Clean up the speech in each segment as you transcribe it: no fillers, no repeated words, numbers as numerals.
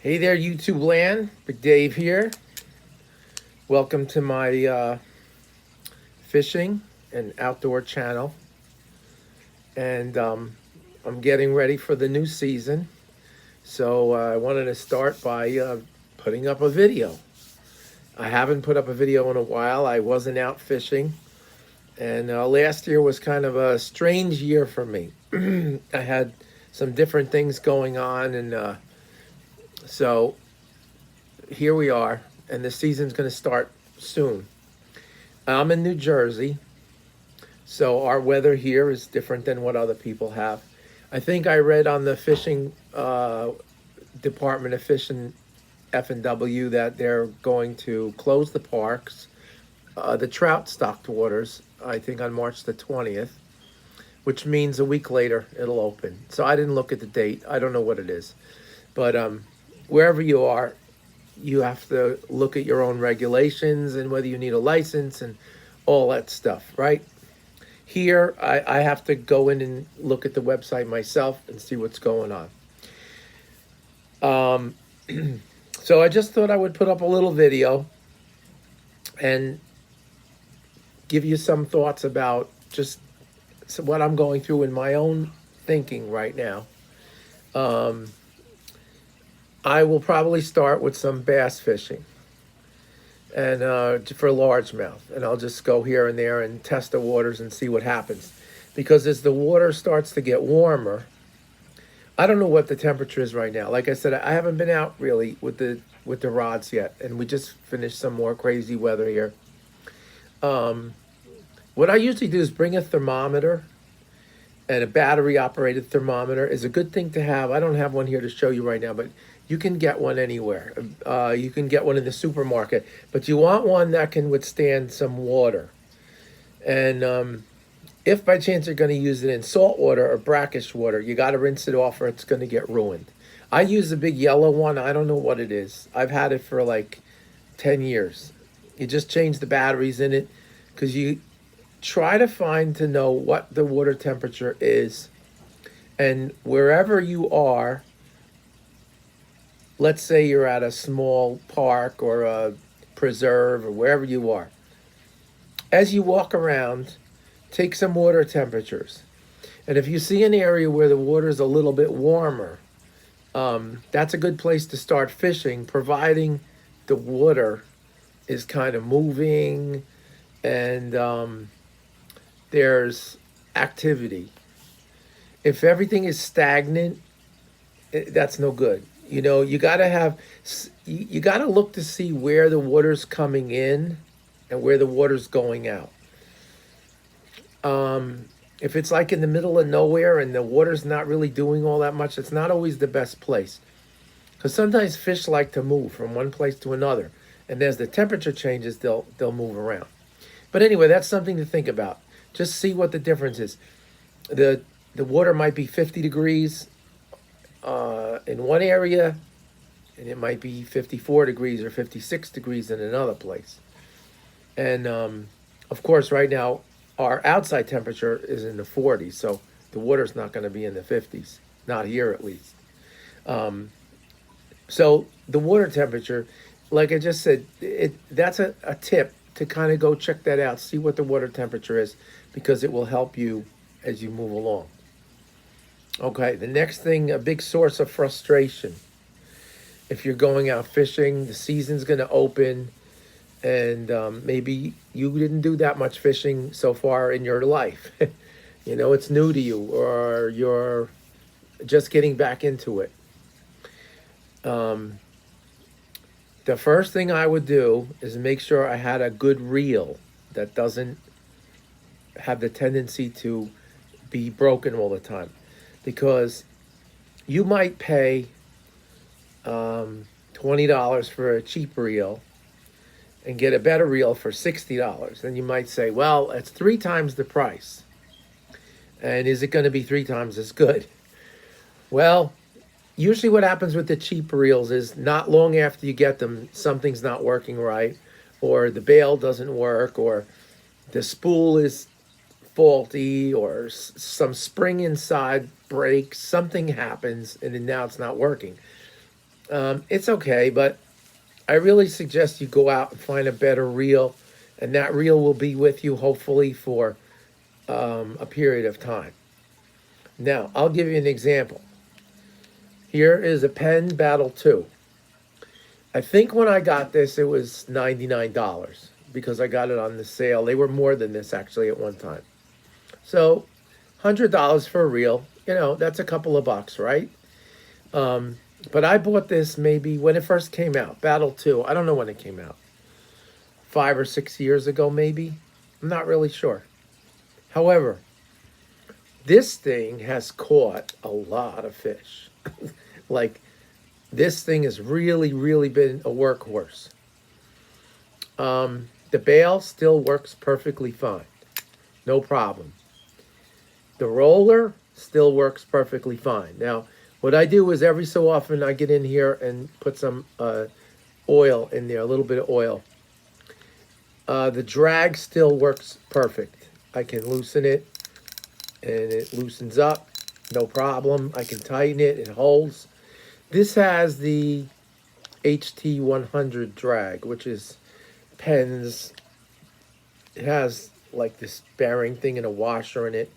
Hey there, YouTube land. Big Dave here. Welcome to my fishing and outdoor channel. And I'm getting ready for the new season. So I wanted to start by putting up a video. I haven't put up a video in a while. I wasn't out fishing. And last year was kind of a strange year for me. I had some different things going on. And so here we are. And the season's going to start soon. I'm in New Jersey, so our weather here is different than what other people have. I think I read on the fishing Department of Fishing F&W that they're going to close the parks, the trout stocked waters, I think on March the 20th, which means a week later it'll open. So I didn't look at the date. I don't know what it is. But wherever you are, you have to look at your own regulations and whether you need a license and all that stuff, right? Here, I have to go in and look at the website myself and see what's going on. So I just thought I would put up a little video and give you some thoughts about just what I'm going through in my own thinking right now. I will probably start with some bass fishing and for largemouth, and I'll just go here and there and test the waters and see what happens. Because as the water starts to get warmer, I don't know what the temperature is right now. Like I said, I haven't been out really with the rods yet, and we just finished some more crazy weather here. What I usually do is bring a thermometer, and a battery operated thermometer is a good thing to have. I don't have one here to show you right now, but you can get one anywhere. You can get one in the supermarket, but you want one that can withstand some water. And if by chance you're going to use it in salt water or brackish water, you got to rinse it off or it's going to get ruined. I use the big yellow one. I don't know what it is. I've had it for like 10 years. You just change the batteries in it because you try to find to know what the water temperature is. And wherever you are, let's say you're at a small park or a preserve or wherever you are. As you walk around, take some water temperatures. And if you see an area where the water is a little bit warmer, that's a good place to start fishing, providing the water is kind of moving and there's activity. If everything is stagnant, that's no good. You know, you got to look to see where the water's coming in and where the water's going out. If it's like in the middle of nowhere and the water's not really doing all that much, it's not always the best place. Because sometimes fish like to move from one place to another. And as the temperature changes, they'll move around. But anyway, that's something to think about. Just see what the difference is. The water might be 50 degrees in one area, and it might be 54 degrees or 56 degrees in another place. And of course, right now, our outside temperature is in the 40s, so the water's not going to be in the 50s, not here at least. So the water temperature, like I just said, that's a tip to kind of go check that out, see what the water temperature is, because it will help you as you move along. Okay, the next thing, a big source of frustration. If you're going out fishing, the season's going to open, and maybe you didn't do that much fishing so far in your life. You know, it's new to you, or you're just getting back into it. The first thing I would do is make sure I had a good reel that doesn't have the tendency to be broken all the time. Because you might pay $20 for a cheap reel and get a better reel for $60. And you might say, well, it's 3 times the price. And is it going to be 3 times as good? Well, usually what happens with the cheap reels is not long after you get them, something's not working right, or the bail doesn't work, or the spool is faulty, or some spring inside breaks, something happens, and then now it's not working. It's okay, but I really suggest you go out and find a better reel, and that reel will be with you hopefully for a period of time. Now, I'll give you an example. Here is a Penn Battle 2. I think when I got this, it was $99 because I got it on the sale. They were more than this actually at one time. So, $100 for a reel, that's a couple of bucks, right? But I bought this maybe when it first came out, Battle 2. I don't know when it came out. 5 or 6 years ago, maybe. I'm not really sure. However, this thing has caught a lot of fish. Like, this thing has really, really been a workhorse. The bail still works perfectly fine. No problem. The roller still works perfectly fine. Now, what I do is every so often I get in here and put some oil in there, a little bit of oil. The drag still works perfect. I can loosen it and it loosens up, no problem. I can tighten it, it holds. This has the HT100 drag, which is Penn's. It has like this bearing thing and a washer in it.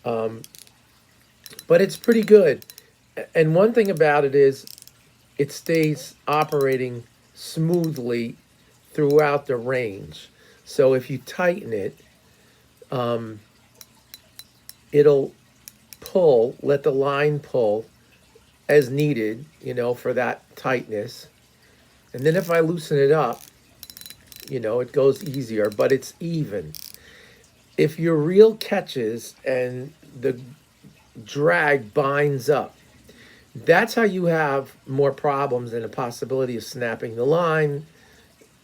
But it's pretty good. And one thing about it is it stays operating smoothly throughout the range. So if you tighten it, it'll let the line pull as needed, for that tightness. And then if I loosen it up, it goes easier, but it's even. If your reel catches and the drag binds up, that's how you have more problems and a possibility of snapping the line,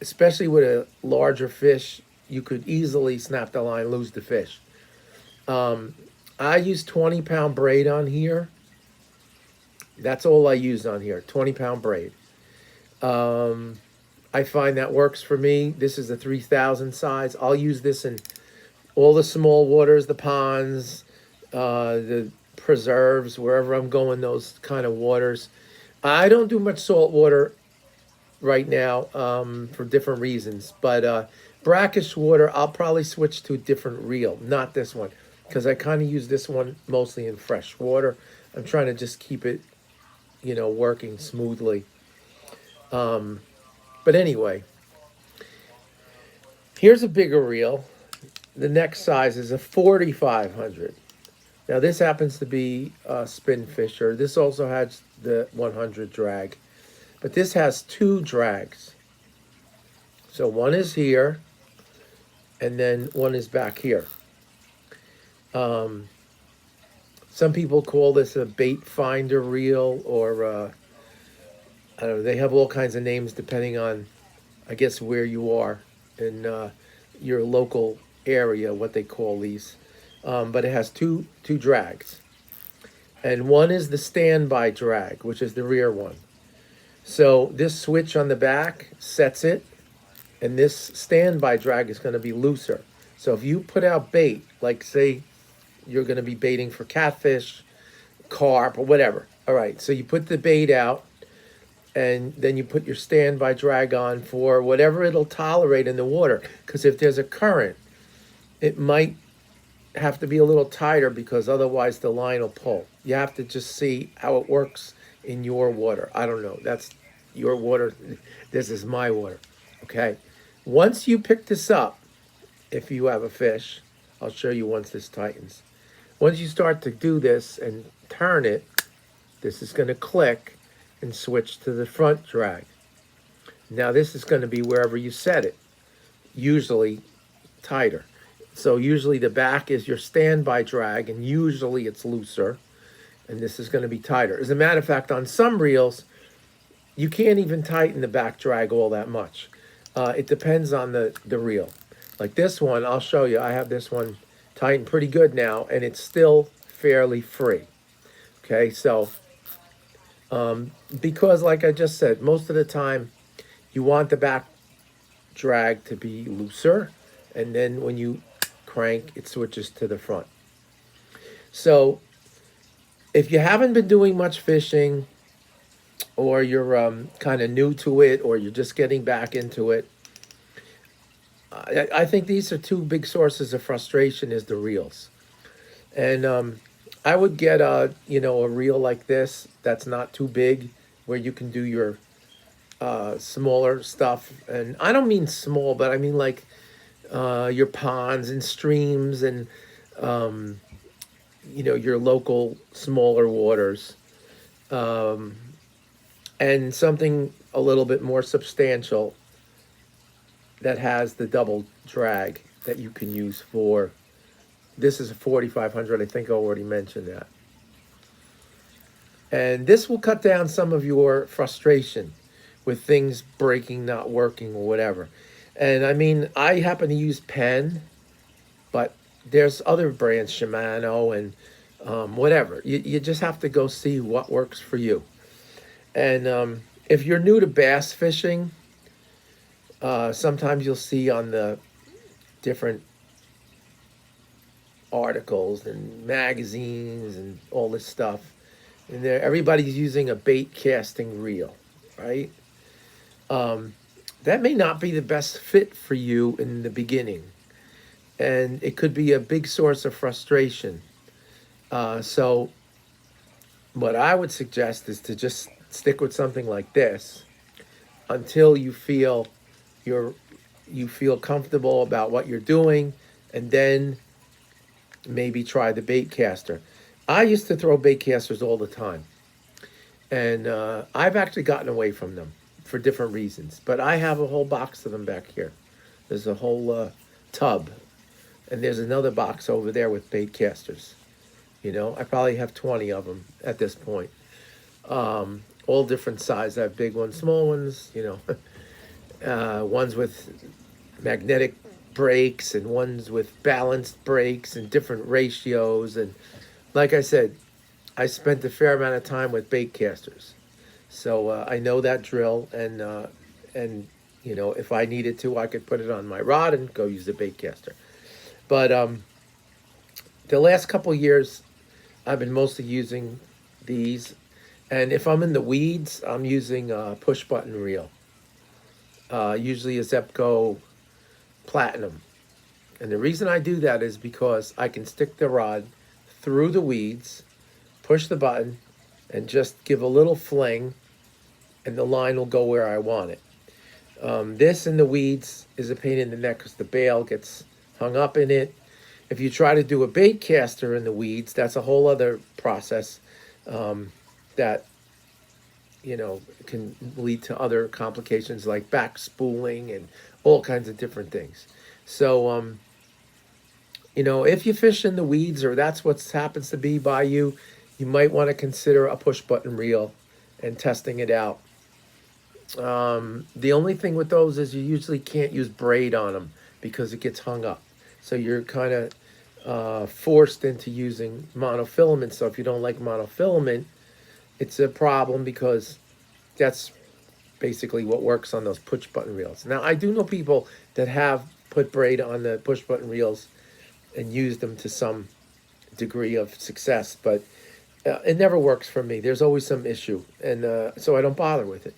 especially with a larger fish. You could easily snap the line, lose the fish. I use 20-pound braid on here. That's all I use on here, 20-pound braid. I find that works for me. This is a 3,000 size. I'll use this in all the small waters, the ponds, the preserves, wherever I'm going, those kind of waters. I don't do much salt water right now for different reasons, but brackish water, I'll probably switch to a different reel, not this one, because I kind of use this one mostly in fresh water. I'm trying to just keep it, working smoothly. But anyway, here's a bigger reel. The next size is a 4,500. Now this happens to be a Spin Fisher. This also has the 100 drag, but this has 2 drags. So one is here, and then one is back here. Some people call this a bait finder reel, or I don't know. They have all kinds of names depending on, I guess, where you are in your local area, what they call these. But it has two drags, and one is the standby drag, which is the rear one. So this switch on the back sets it, and this standby drag is going to be looser. So if you put out bait, like say you're going to be baiting for catfish, carp, or whatever. All right, so you put the bait out, and then you put your standby drag on for whatever it'll tolerate in the water. Because if there's a current, it might have to be a little tighter because otherwise the line will pull. You have to just see how it works in your water. I don't know. That's your water. This is my water. Okay. Once you pick this up, if you have a fish, I'll show you once this tightens. Once you start to do this and turn it, this is going to click and switch to the front drag. Now this is going to be wherever you set it, usually tighter. So usually the back is your standby drag, and usually it's looser, and this is going to be tighter. As a matter of fact, on some reels, you can't even tighten the back drag all that much. It depends on the reel. Like this one, I'll show you. I have this one tightened pretty good now, and it's still fairly free. Okay, so because like I just said, most of the time you want the back drag to be looser, and then when you crank, it switches to the front. So if you haven't been doing much fishing, or you're kind of new to it, or you're just getting back into it, I think these are two big sources of frustration is the reels. And I would get a reel like this that's not too big, where you can do your smaller stuff. And I don't mean small, but I mean like your ponds and streams and um, your local smaller waters, um, and something a little bit more substantial that has the double drag that you can use for. This is a 4500. I think I already mentioned that. And this will cut down some of your frustration with things breaking, not working, or whatever. And I mean, I happen to use Penn, but there's other brands, Shimano and whatever. You just have to go see what works for you. And if you're new to bass fishing, sometimes you'll see on the different articles and magazines and all this stuff, and everybody's using a bait casting reel, right? That may not be the best fit for you in the beginning, and it could be a big source of frustration. So, what I would suggest is to just stick with something like this until you're you feel comfortable about what you're doing, and then maybe try the bait caster. I used to throw bait casters all the time, and I've actually gotten away from them for different reasons. But I have a whole box of them back here. There's a whole tub, and there's another box over there with bait casters. I probably have 20 of them at this point. All different size. I have big ones, small ones, ones with magnetic brakes and ones with balanced brakes and different ratios. And like I said, I spent a fair amount of time with bait casters, so I know that drill. And if I needed to, I could put it on my rod and go use the bait caster. But the last couple years, I've been mostly using these. And if I'm in the weeds, I'm using a push button reel, usually a Zepco Platinum. And the reason I do that is because I can stick the rod through the weeds, push the button, and just give a little fling, and the line will go where I want it. This in the weeds is a pain in the neck because the bail gets hung up in it. If you try to do a bait caster in the weeds, that's a whole other process that can lead to other complications like back spooling and all kinds of different things. So, if you fish in the weeds or that's what happens to be by you, you might want to consider a push button reel and testing it out. The only thing with those is you usually can't use braid on them because it gets hung up. So you're kind of forced into using monofilament. So if you don't like monofilament, it's a problem because that's basically what works on those push button reels. Now, I do know people that have put braid on the push button reels and used them to some degree of success, but it never works for me. There's always some issue, and so I don't bother with it.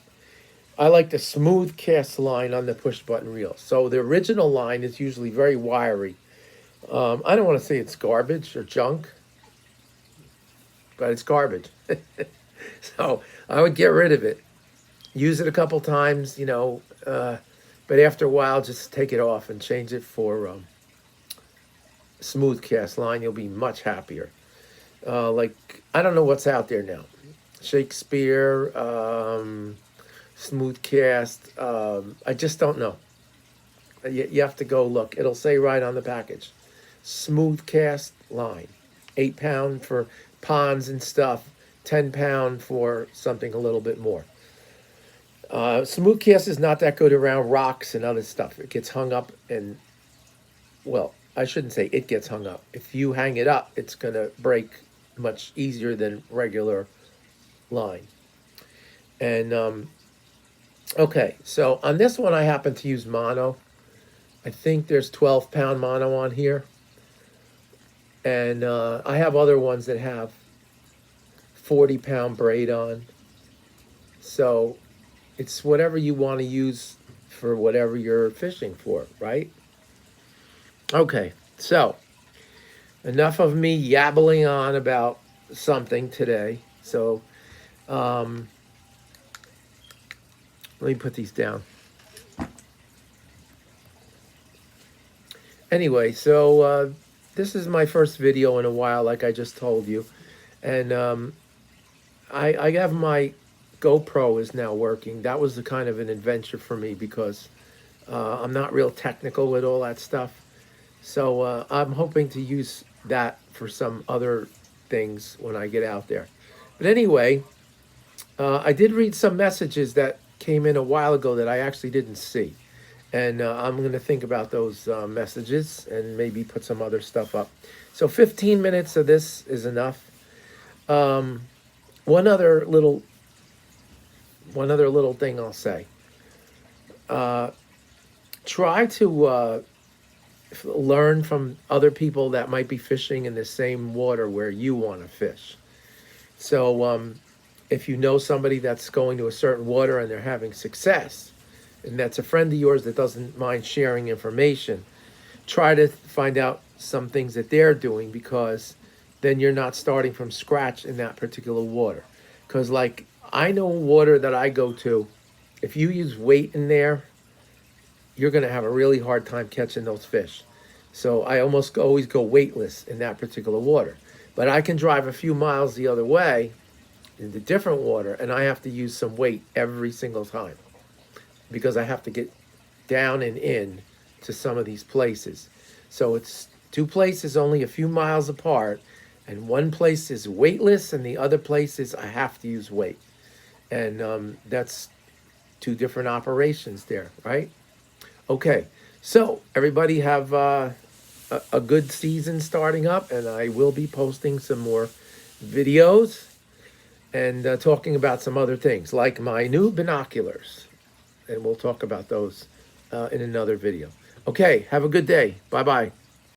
I like the smooth cast line on the push button reel. So the original line is usually very wiry. I don't want to say it's garbage or junk, but it's garbage. So I would get rid of it. Use it a couple times, but after a while, just take it off and change it for smooth cast line. You'll be much happier. I don't know what's out there now. Shakespeare, smooth cast. I just don't know. You have to go look. It'll say right on the package. Smooth cast line. 8-pound for ponds and stuff. 10-pound for something a little bit more. Smooth cast is not that good around rocks and other stuff. It gets hung up and, well, I shouldn't say it gets hung up. If you hang it up, it's going to break much easier than regular line. And, okay, so on this one, I happen to use mono. I think there's 12-pound mono on here. And I have other ones that have 40-pound braid on. So it's whatever you want to use for whatever you're fishing for, right? Okay, so enough of me yabbling on about something today. So let me put these down. Anyway, so this is my first video in a while, like I just told you. And I have my GoPro is now working. That was the kind of an adventure for me because I'm not real technical with all that stuff. So I'm hoping to use that for some other things when I get out there. But anyway, I did read some messages that came in a while ago that I actually didn't see. And I'm going to think about those messages and maybe put some other stuff up. So 15 minutes of this is enough. One other little thing I'll say. Try to learn from other people that might be fishing in the same water where you want to fish. So if you know somebody that's going to a certain water and they're having success, and that's a friend of yours that doesn't mind sharing information, try to find out some things that they're doing, because then you're not starting from scratch in that particular water. Because like I know water that I go to, if you use weight in there, you're going to have a really hard time catching those fish. So I almost always go weightless in that particular water. But I can drive a few miles the other way into different water, and I have to use some weight every single time, because I have to get down and in to some of these places. So it's two places only a few miles apart, and one place is weightless and the other place is I have to use weight. And that's two different operations there, right? Okay, so everybody have a good season starting up, and I will be posting some more videos and talking about some other things, like my new binoculars. And we'll talk about those in another video. Okay, have a good day. Bye-bye.